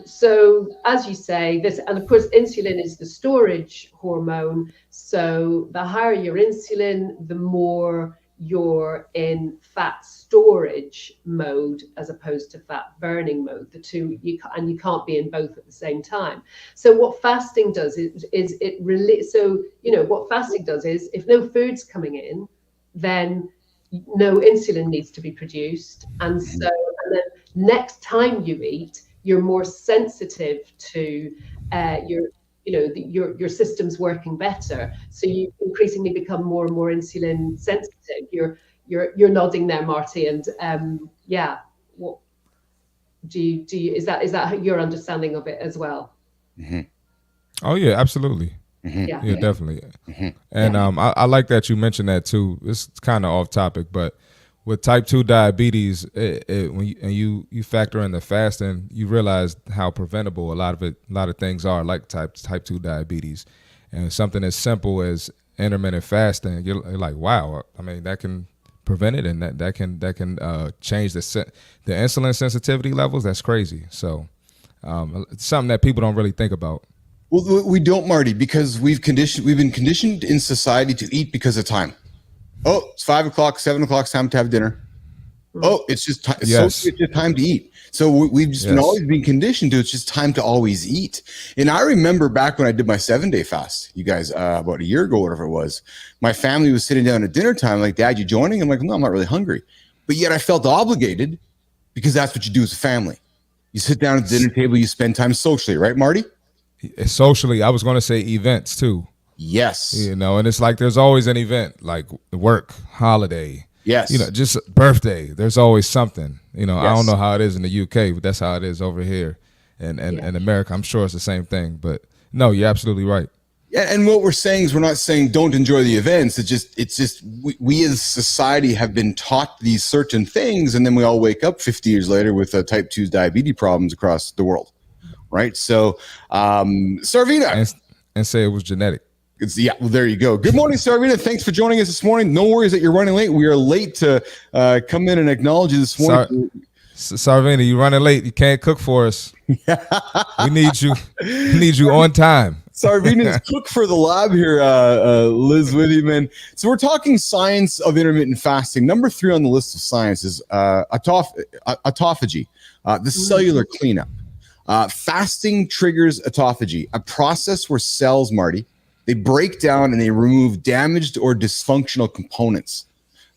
so, as you say, and of course, insulin is the storage hormone. So the higher your insulin, the more you're in fat storage mode as opposed to fat burning mode. The two, you can't be in both at the same time. So what fasting does is what fasting does is, if no food's coming in, then no insulin needs to be produced, and then next time you eat, you're more sensitive to your system's working better. So you increasingly become more and more insulin sensitive. You're nodding there, Marty, and what do you is that your understanding of it as well? Mm-hmm. Oh yeah, absolutely. Mm-hmm. Yeah, definitely. Mm-hmm. And I like that you mentioned that too. It's kind of off topic, but with type 2 diabetes, when you factor in the fasting, you realize how preventable a lot of things are, like type 2 diabetes. And something as simple as intermittent fasting, you're like, wow, I mean, that can prevent it, and that can change the insulin sensitivity levels. That's crazy. So it's something that people don't really think about. Well, we don't, Marty, because we've been conditioned in society to eat because of time. Oh, it's 5 o'clock, 7 o'clock, time to have dinner. Oh, it's just time. Yes. It's just time to eat. So we've just been always being conditioned to, it's just time to always eat. And I remember back when I did my 7-day fast, you guys, about a year ago, whatever it was, my family was sitting down at dinner time, like, Dad, you joining? I'm like, no, I'm not really hungry. But yet I felt obligated, because that's what you do as a family. You sit down at the dinner table, you spend time socially, right, Marty? socially, I was going to say events too. Yes. You know, and it's like there's always an event, like work, holiday. Yes. You know, just birthday. There's always something. You know, I Yes. don't know how it is in the UK, but that's how it is over here. And in America, I'm sure it's the same thing. But no, you're absolutely right. Yeah, and what we're saying is we're not saying don't enjoy the events. It's just we as society have been taught these certain things, and then we all wake up 50 years later with type 2 diabetes problems across the world, right? So, Sarvina, and say it was genetic. Well, there you go. Good morning, Sarvina. Thanks for joining us this morning. No worries that you're running late. We are late to come in and acknowledge you this morning. Sarvina, you running late. You can't cook for us. We need you. We need you on time. Sarvina's cook for the lab here, Liz with you, man. So we're talking science of intermittent fasting. Number 3 on the list of science is autophagy, the cellular cleanup. Fasting triggers autophagy, a process where cells, Marty, they break down and they remove damaged or dysfunctional components.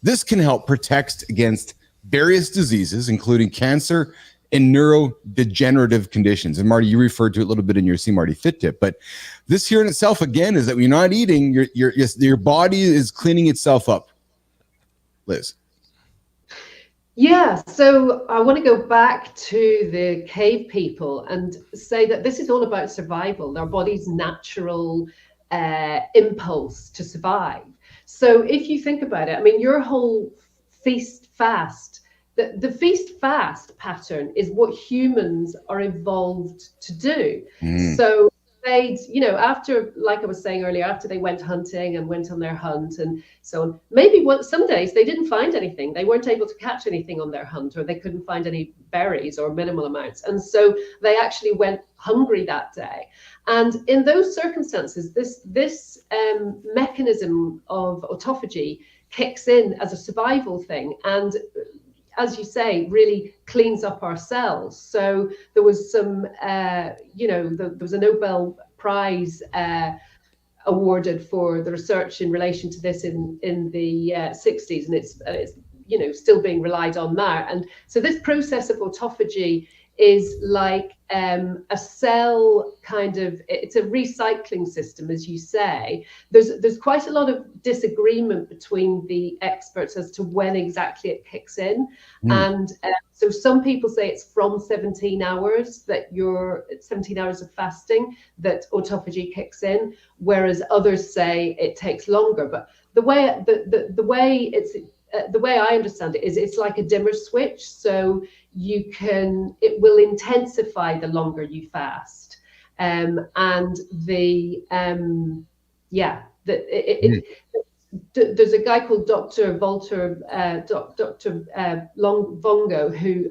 This can help protect against various diseases, including cancer and neurodegenerative conditions. And Marty, you referred to it a little bit in your See Marty Fit tip, but this here in itself, again, is that when you're not eating, your body is cleaning itself up. Liz. Yeah, so I want to go back to the cave people and say that this is all about survival, their body's natural impulse to survive. So if you think about it, I mean, your whole feast fast, the feast fast pattern is what humans are evolved to do. So they'd, you know, after, like I was saying earlier, after they went hunting and went on their hunt and so on, maybe some days they didn't find anything. They weren't able to catch anything on their hunt, or they couldn't find any berries or minimal amounts. And so they actually went hungry that day. And in those circumstances, this mechanism of autophagy kicks in as a survival thing. And as you say, really cleans up our cells. So there was some, there was a Nobel Prize awarded for the research in relation to this in the 60s, and it's still being relied on now. And so this process of autophagy is like a cell kind of, it's a recycling system, as you say. There's quite a lot of disagreement between the experts as to when exactly it kicks in. And so some people say it's from 17 hours, that 17 hours of fasting, that autophagy kicks in, whereas others say it takes longer. But the way I understand it is it's like a dimmer switch. So it will intensify the longer you fast. There's a guy called Dr. Longongo who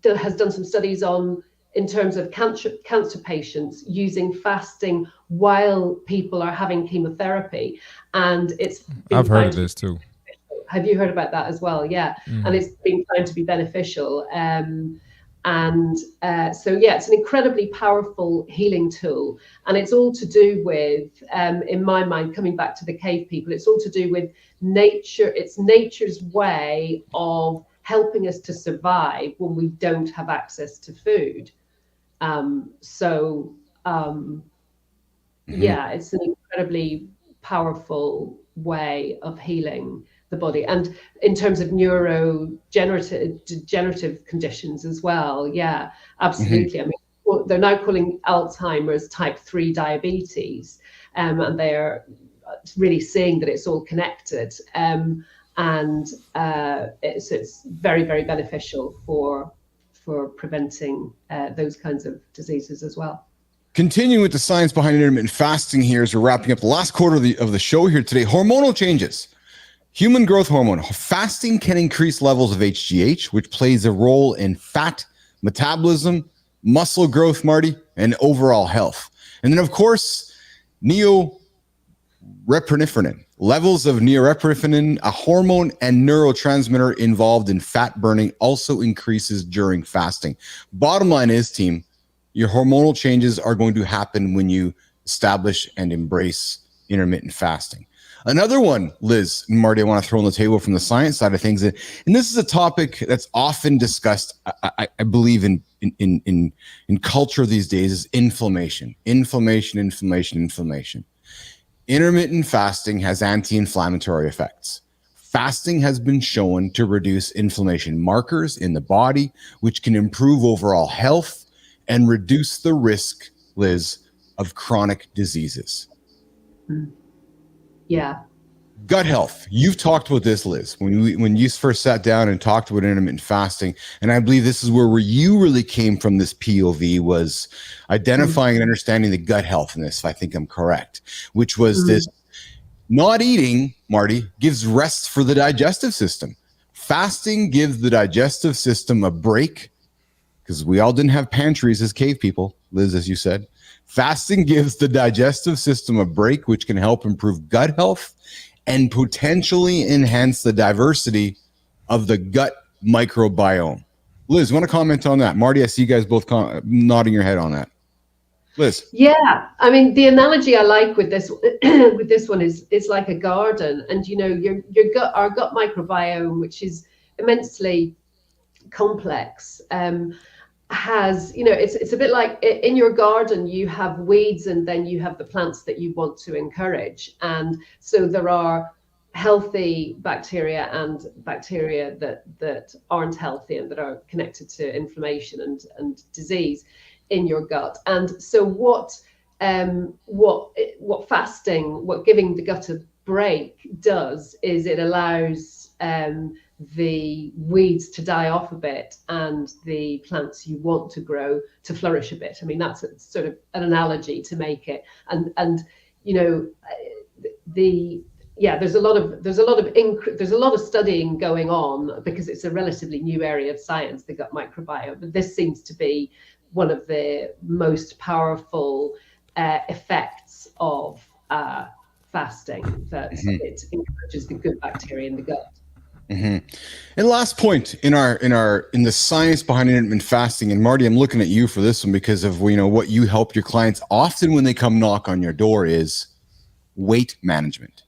has done some studies in terms of cancer patients using fasting while people are having chemotherapy, and I've heard of this too. Have you heard about that as well? Yeah. And it's been found to be beneficial. So it's an incredibly powerful healing tool. And it's all to do with, in my mind, coming back to the cave people, it's all to do with nature. It's nature's way of helping us to survive when we don't have access to food. It's an incredibly powerful way of healing the body, and in terms of neurodegenerative conditions as well. Yeah, absolutely. I mean, they're now calling Alzheimer's type 3 diabetes, and they're really seeing that it's all connected. It's very, very beneficial for preventing those kinds of diseases as well. Continuing with the science behind intermittent fasting here as we're wrapping up the last quarter of the show here today. Hormonal changes. Human growth hormone. Fasting can increase levels of HGH, which plays a role in fat metabolism, muscle growth, Marty, and overall health. And then, of course, norepinephrine. Levels of norepinephrine, a hormone and neurotransmitter involved in fat burning, also increases during fasting. Bottom line is, team, your hormonal changes are going to happen when you establish and embrace intermittent fasting. Another one, Liz and Marty, I want to throw on the table from the science side of things, and this is a topic that's often discussed. I believe in culture these days is inflammation. Intermittent fasting has anti-inflammatory effects. Fasting has been shown to reduce inflammation markers in the body, which can improve overall health and reduce the risk, Liz, of chronic diseases. Yeah. Gut health. You've talked about this, Liz, when you first sat down and talked about intermittent fasting. And I believe this is where you really came from. This POV was identifying and understanding the gut health in this, if I think I'm correct, which was this not eating, Marty, gives rest for the digestive system. Fasting gives the digestive system a break because we all didn't have pantries as cave people, Liz, as you said. Fasting gives the digestive system a break, which can help improve gut health and potentially enhance the diversity of the gut microbiome. Liz, want to comment on that? Marty, I see you guys both nodding your head on that. Liz. Yeah, I mean, the analogy I like with this with this one is like a garden, and you know, your gut, our gut microbiome, which is immensely complex, has, you know, it's a bit like in your garden you have weeds and then you have the plants that you want to encourage, and so there are healthy bacteria and bacteria that aren't healthy and that are connected to inflammation and disease in your gut. And so what fasting, what giving the gut a break does is it allows the weeds to die off a bit and the plants you want to grow to flourish a bit. I mean, that's sort of an analogy to make it. And you know, there's a lot of studying going on because it's a relatively new area of science, the gut microbiome. But this seems to be one of the most powerful effects of fasting, that it encourages the good bacteria in the gut. And last point in the science behind intermittent fasting, and Marty, I'm looking at you for this one because of, you know, what you help your clients often when they come knock on your door is weight management,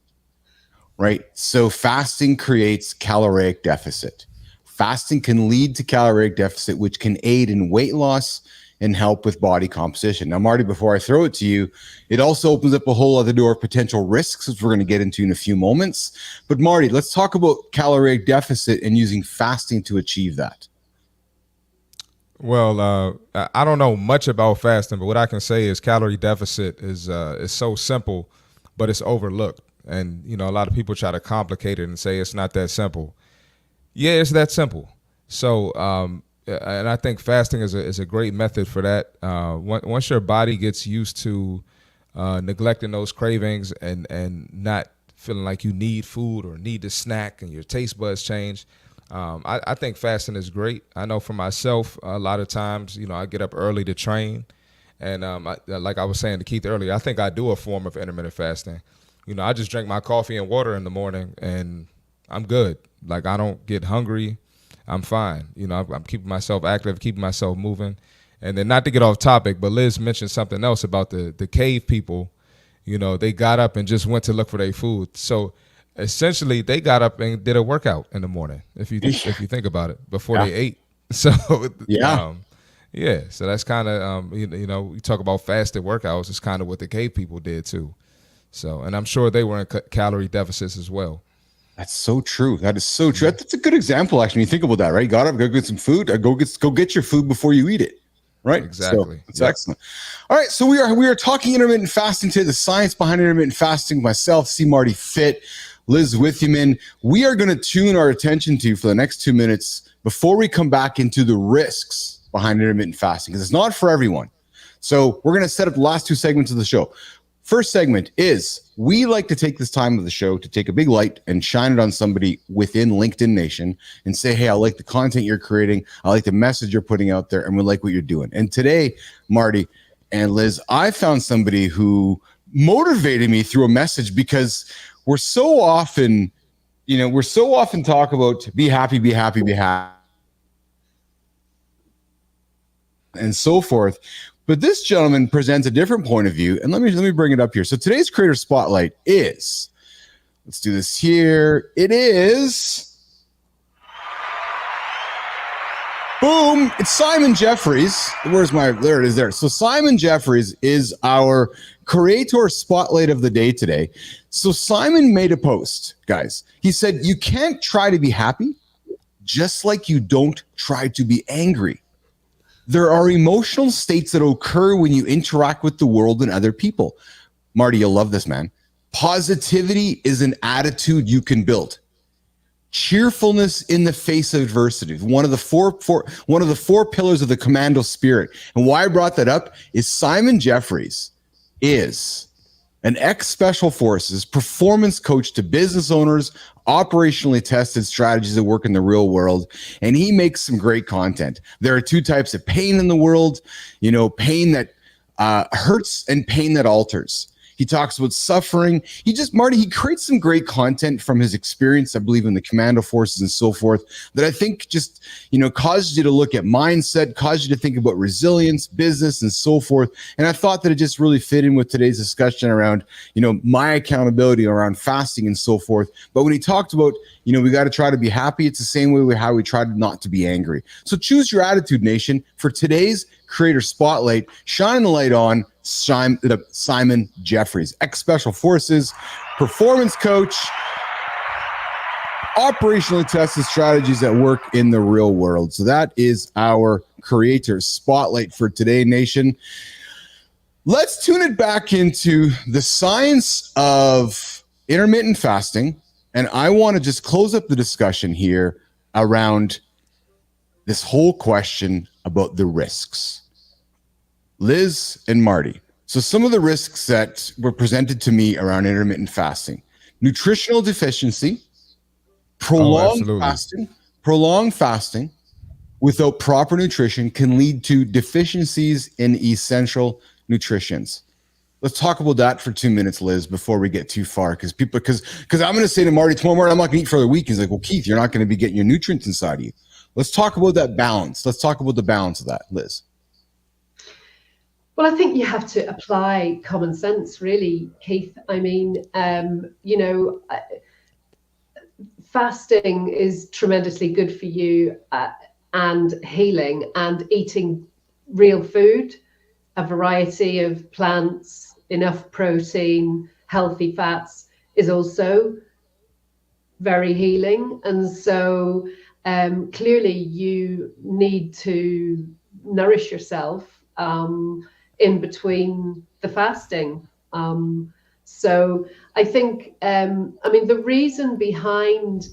right? So fasting creates caloric deficit. Fasting can lead to caloric deficit, which can aid in weight loss and help with body composition. Now, Marty, before I throw it to you, it also opens up a whole other door of potential risks, which we're going to get into in a few moments. But Marty, let's talk about caloric deficit and using fasting to achieve that. Well, I don't know much about fasting, but what I can say is calorie deficit is so simple, but it's overlooked. And, you know, a lot of people try to complicate it and say it's not that simple. Yeah, it's that simple. So, and I think fasting is a great method for that. Once your body gets used to neglecting those cravings and not feeling like you need food or need to snack and your taste buds change, I think fasting is great. I know for myself, a lot of times, you know, I get up early to train. And like I was saying to Keith earlier, I think I do a form of intermittent fasting. You know, I just drink my coffee and water in the morning and I'm good. Like, I don't get hungry. I'm fine. You know, I'm keeping myself active, keeping myself moving. And then, not to get off topic, but Liz mentioned something else about the cave people. You know, they got up and just went to look for their food. So essentially, they got up and did a workout in the morning, if you think about it, before they ate. So so that's kind of, you know, we talk about fasted workouts. It's kind of what the cave people did too. So, and I'm sure they were in calorie deficits as well. That's so true. That is so true. That's a good example, actually. When you think about that, right? You got up, go get some food. Go get your food before you eat it, right? Exactly. So, that's excellent. All right, so we are talking intermittent fasting today, the science behind intermittent fasting. Myself, C. Marty Fit, Liz Withyaman. We are going to tune our attention to for the next 2 minutes before we come back into the risks behind intermittent fasting, because it's not for everyone. So we're going to set up the last 2 segments of the show. First segment is, we like to take this time of the show to take a big light and shine it on somebody within LinkedIn Nation and say, hey, I like the content you're creating. I like the message you're putting out there, and we like what you're doing. And today, Marty and Liz, I found somebody who motivated me through a message, because we're so often talk about be happy, and so forth. But this gentleman presents a different point of view, and let me bring it up here. So today's creator spotlight is Let's do this here. It is. Boom. It's Simon Jeffries. There it is there. So Simon Jeffries is our creator spotlight of the day today. So Simon made a post, guys. He said, you can't try to be happy just like you don't try to be angry. There are emotional states that occur when you interact with the world and other people. Marty, you'll love this, man. Positivity is an attitude you can build. Cheerfulness in the face of adversity, one of the four pillars of the commando spirit. And why I brought that up is Simon Jeffries is an ex-Special Forces performance coach to business owners, operationally tested strategies that work in the real world, and he makes some great content. There are two types of pain in the world, pain that hurts and pain that alters. He talks about suffering. Marty, he creates some great content from his experience, I believe, in the commando forces and so forth, that I think just, causes you to look at mindset, causes you to think about resilience, business, and so forth. And I thought that it just really fit in with today's discussion around, my accountability around fasting and so forth. But when he talked about, we got to try to be happy, it's the same way with how we try not to be angry. So choose your attitude, nation, for today's Creator Spotlight, shining the light on Simon Jeffries, ex-Special Forces, performance coach, operationally tested strategies that work in the real world. So that is our Creator Spotlight for today, nation. Let's tune it back into the science of intermittent fasting. And I want to just close up the discussion here around this whole question about the risks. Liz and Marty. So some of the risks that were presented to me around intermittent fasting: nutritional deficiency, prolonged fasting without proper nutrition can lead to deficiencies in essential nutrients. Let's talk about that for 2 minutes, Liz, before we get too far. Because I'm going to say to Marty tomorrow morning, I'm not going to eat for the week. He's like, well, Keith, you're not going to be getting your nutrients inside of you. Let's talk about that balance. Let's talk about the balance of that, Liz. Well, I think you have to apply common sense, really, Keith. I mean, fasting is tremendously good for you and healing, and eating real food, a variety of plants, enough protein, healthy fats is also very healing. And so clearly you need to nourish yourself in between the fasting. So I think, the reason behind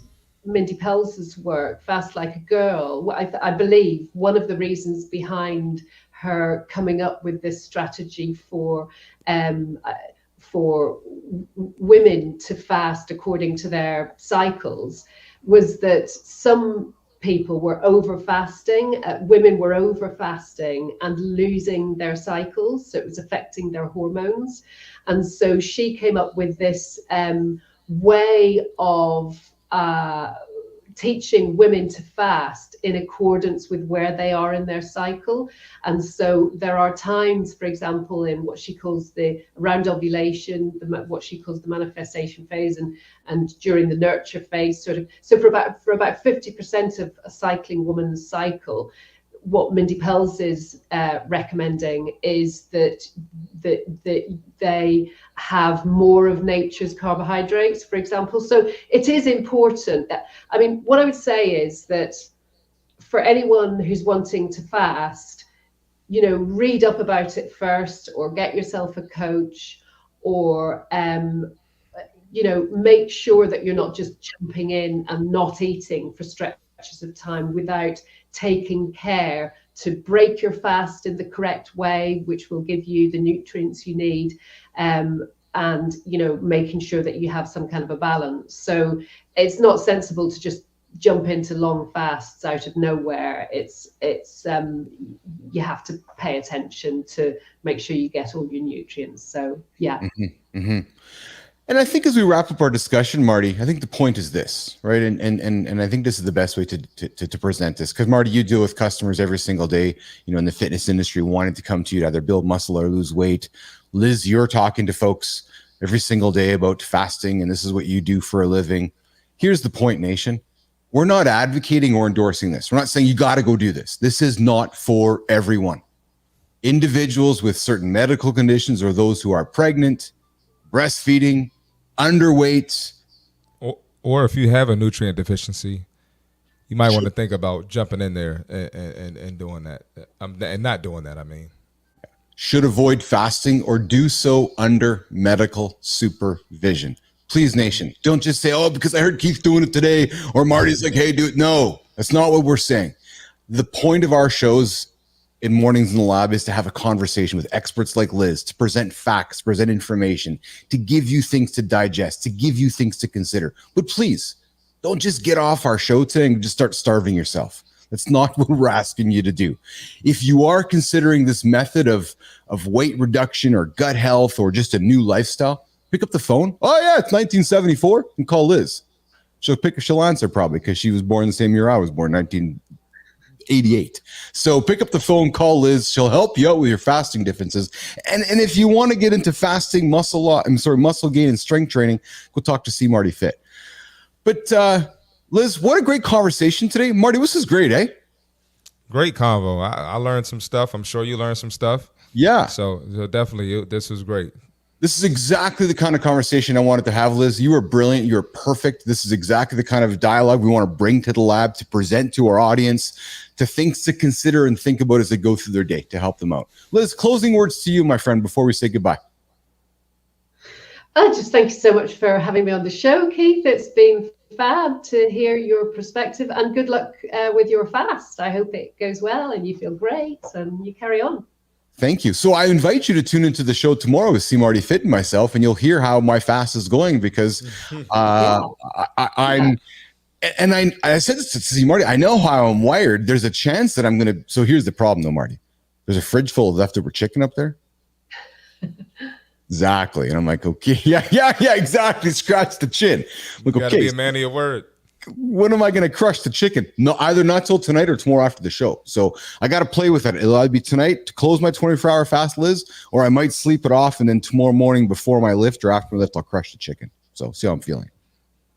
Mindy Pelz's work, Fast Like a Girl, I believe one of the reasons behind her coming up with this strategy for women to fast according to their cycles was that some people were over fasting, women were over fasting and losing their cycles, so it was affecting their hormones. And so she came up with this way of teaching women to fast in accordance with where they are in their cycle. And so there are times, for example, in what she calls around ovulation, what she calls the manifestation phase, and during the nurture phase, so for about 50% of a cycling woman's cycle, what Mindy Pelz is recommending is that they have more of nature's carbohydrates, for example. So it is important. I mean, what I would say is that for anyone who's wanting to fast, read up about it first, or get yourself a coach, or make sure that you're not just jumping in and not eating for stretches of time without taking care to break your fast in the correct way, which will give you the nutrients you need, and making sure that you have some kind of a balance. So it's not sensible to just jump into long fasts out of nowhere. It's you have to pay attention to make sure you get all your nutrients. So yeah. Mm-hmm, mm-hmm. And I think as we wrap up our discussion, Marty, I think the point is this, right? And I think this is the best way to present this, because Marty, you deal with customers every single day, in the fitness industry, wanting to come to you to either build muscle or lose weight. Liz, you're talking to folks, every single day about fasting, and this is what you do for a living. Here's the point, nation. We're not advocating or endorsing this. We're not saying you got to go do this. This is not for everyone. Individuals with certain medical conditions or those who are pregnant, breastfeeding, underweight, or if you have a nutrient deficiency, you might want to think about jumping in there and doing that, and not doing that. I mean, should avoid fasting or do so under medical supervision. Please, nation, don't just say, oh, because I heard Keith doing it today, or Marty's like, hey, do it. No, that's not what we're saying. The point of our shows in Mornings in the Lab is to have a conversation with experts like Liz, to present facts, present information, to give you things to digest, to give you things to consider. But please, don't just get off our show today and just start starving yourself. That's not what we're asking you to do. If you are considering this method of weight reduction or gut health or just a new lifestyle, pick up the phone. Oh, yeah, it's 1974, and call Liz. She'll answer probably because she was born the same year I was born, 1988. So pick up the phone, call Liz. She'll help you out with your fasting differences. And if you want to get into fasting, muscle gain and strength training, go talk to C Marty Fit. But Liz, what a great conversation today. Marty, this is great, eh? Great convo. I learned some stuff. I'm sure you learned some stuff. Yeah. So definitely, this was great. This is exactly the kind of conversation I wanted to have, Liz. You are brilliant. You're perfect. This is exactly the kind of dialogue we want to bring to the lab, to present to our audience, to things to consider and think about as they go through their day to help them out. Liz, closing words to you, my friend, before we say goodbye. Just thank you so much for having me on the show, Keith. It's been fab to hear your perspective, and good luck with your fast. I hope it goes well and you feel great and you carry on. Thank you. So I invite you to tune into the show tomorrow with C Marty Fit and myself, and you'll hear how my fast is going because I said this to C Marty, I know how I'm wired. There's a chance that I'm going to, so here's the problem though, Marty. There's a fridge full of leftover chicken up there. Exactly. And I'm like, okay, yeah, exactly. Scratch the chin. Like, You gotta be a man of your word. When am I going to crush the chicken? No, either not till tonight or tomorrow after the show. So I got to play with it. It'll either be tonight to close my 24-hour fast, Liz, or I might sleep it off, and then tomorrow morning before my lift or after my lift, I'll crush the chicken. So see how I'm feeling.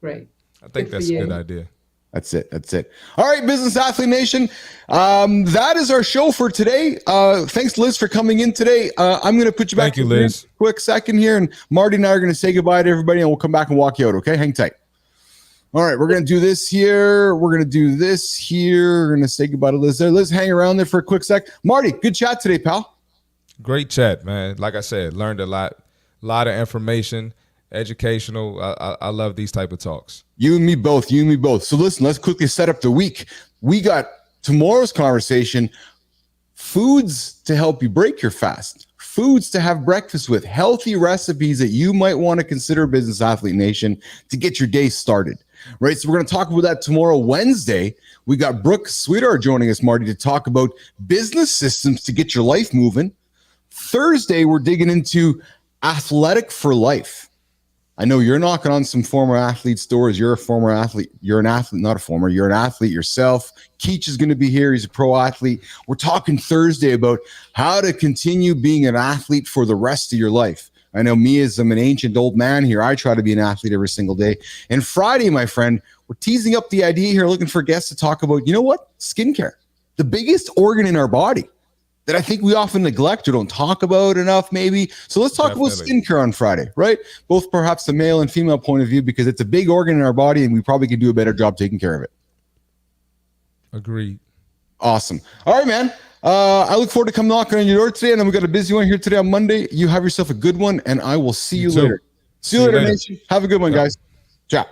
Great. I think that's a good idea. That's it. All right, Business Athlete Nation. That is our show for today. Thanks, Liz, for coming in today. I'm going to put you back. Thank you, Liz. Quick second here, and Marty and I are going to say goodbye to everybody, and we'll come back and walk you out, okay? Hang tight. All right, we're going to do this here. We're going to do this here. We're going to say goodbye to Liz there. Liz, hang around there for a quick sec. Marty, good chat today, pal. Great chat, man. Like I said, learned a lot of information, educational. I love these type of talks. You and me both. So listen, let's quickly set up the week. We got tomorrow's conversation, foods to help you break your fast, foods to have breakfast with, healthy recipes that you might want to consider, Business Athlete Nation, to get your day started. Right, so we're going to talk about that tomorrow. Wednesday, we got Brooke Sweetheart joining us, Marty, to talk about business systems to get your life moving. Thursday, we're digging into athletic for life. I know you're knocking on some former athletes' doors. You're a former athlete. You're an athlete, not a former. You're an athlete yourself. Keach is going to be here. He's a pro athlete. We're talking Thursday about how to continue being an athlete for the rest of your life. I know me, as I'm an ancient old man here, I try to be an athlete every single day. And Friday, my friend, we're teasing up the idea here, looking for guests to talk about, you know what? Skincare, the biggest organ in our body that I think we often neglect or don't talk about enough, maybe. So let's talk about skincare on Friday, right? Both perhaps the male and female point of view, because it's a big organ in our body and we probably could do a better job taking care of it. Agreed. Awesome. All right, man. I look forward to come knocking on your door today, and then we got a busy one here today on Monday. You have yourself a good one, and I will see you later. See you later, Nation. Have a good one, guys. Ciao.